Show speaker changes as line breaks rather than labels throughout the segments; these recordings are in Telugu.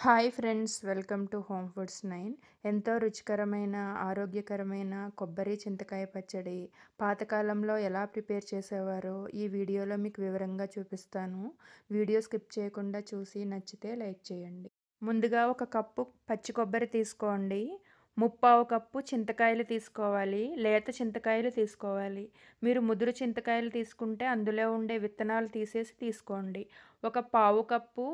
Hi friends, welcome to home foods 9. ఎంతో రుచికరమైన, ఆరోగ్యకరమైన కొబ్బరి చింతకాయ పచ్చడి పాతకాలంలో ఎలా ప్రిపేర్ చేసేవారో ఈ వీడియోలో మీకు వివరంగా చూపిస్తాను. వీడియో స్కిప్ చేయకుండా చూసి నచ్చితే లైక్ చేయండి. ముందుగా ఒక కప్పు పచ్చి కొబ్బరి తీసుకోండి. ముప్పావు కప్పు చింతకాయలు తీసుకోవాలి. లేత చింతకాయలు తీసుకోవాలి. మీరు ముదురు చింతకాయలు తీసుకుంటే అందులో ఉండే విత్తనాలు తీసేసి తీసుకోండి. ఒక పావు కప్పు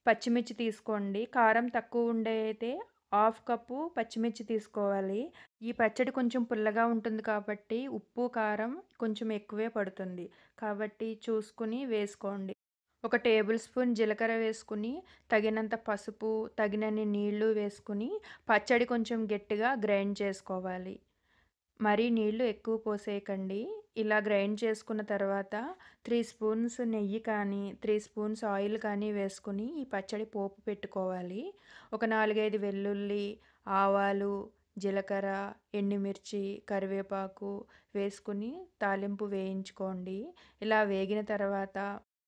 పచ్చిమిర్చి తీసుకోండి. కారం తక్కువ ఉండే అయితే హాఫ్ కప్పు పచ్చిమిర్చి తీసుకోవాలి. ఈ పచ్చడి కొంచెం పుల్లగా ఉంటుంది కాబట్టి ఉప్పు, కారం కొంచెం ఎక్కువే పడుతుంది. కాబట్టి చూసుకొని వేసుకోండి. ఒక టేబుల్ స్పూన్ జీలకర్ర వేసుకుని, తగినంత పసుపు, తగినన్ని నీళ్లు వేసుకుని పచ్చడి కొంచెం గట్టిగా గ్రైండ్ చేసుకోవాలి. మరీ నీళ్లు ఎక్కువ పోసేయకండి. ఇలా గ్రైండ్ చేసుకున్న తర్వాత 3 స్పూన్స్ నెయ్యి కానీ, 3 స్పూన్స్ ఆయిల్ కానీ వేసుకొని ఈ పచ్చడి పోపు పెట్టుకోవాలి. ఒక 4, 5 వెల్లుల్లి, ఆవాలు, జీలకర్ర, ఎండుమిర్చి, కరివేపాకు వేసుకుని తాలింపు వేయించుకోండి. ఇలా వేగిన తర్వాత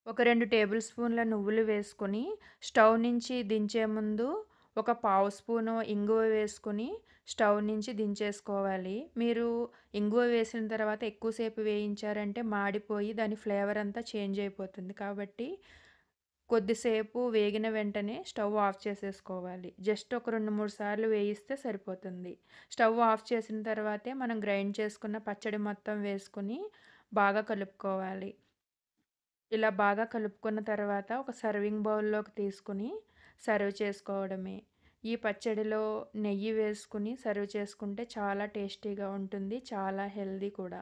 ఒక 2 టేబుల్ స్పూన్ల నువ్వులు వేసుకొని స్టవ్ నుంచి దించే ముందు ఒక పావు స్పూను ఇంగువ వేసుకొని స్టవ్ నుంచి దించేసుకోవాలి. మీరు ఇంగువ వేసిన తర్వాత ఎక్కువసేపు వేయించారంటే మాడిపోయి దాని ఫ్లేవర్ అంతా చేంజ్ అయిపోతుంది. కాబట్టి కొద్దిసేపు వేగిన వెంటనే స్టవ్ ఆఫ్ చేసేసుకోవాలి. జస్ట్ ఒక 2, 3 సార్లు వేయిస్తే సరిపోతుంది. స్టవ్ ఆఫ్ చేసిన తర్వాతే మనం గ్రైండ్ చేసుకున్న పచ్చడి మొత్తం వేసుకొని బాగా కలుపుకోవాలి. ఇలా బాగా కలుపుకున్న తర్వాత ఒక సర్వింగ్ బౌల్లోకి తీసుకుని సర్వ్ చేసుకోవడమే. ఈ పచ్చడిలో నెయ్యి వేసుకుని సర్వ్ చేసుకుంటే చాలా టేస్టీగా ఉంటుంది. చాలా హెల్తీ కూడా.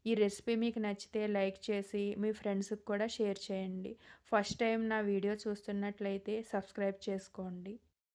ఈ రెసిపీ మీకు నచ్చితే లైక్ చేసి మీ ఫ్రెండ్స్‌కి కూడా షేర్ చేయండి. ఫస్ట్ టైం నా వీడియో చూస్తున్నట్లయితే సబ్స్క్రైబ్ చేసుకోండి.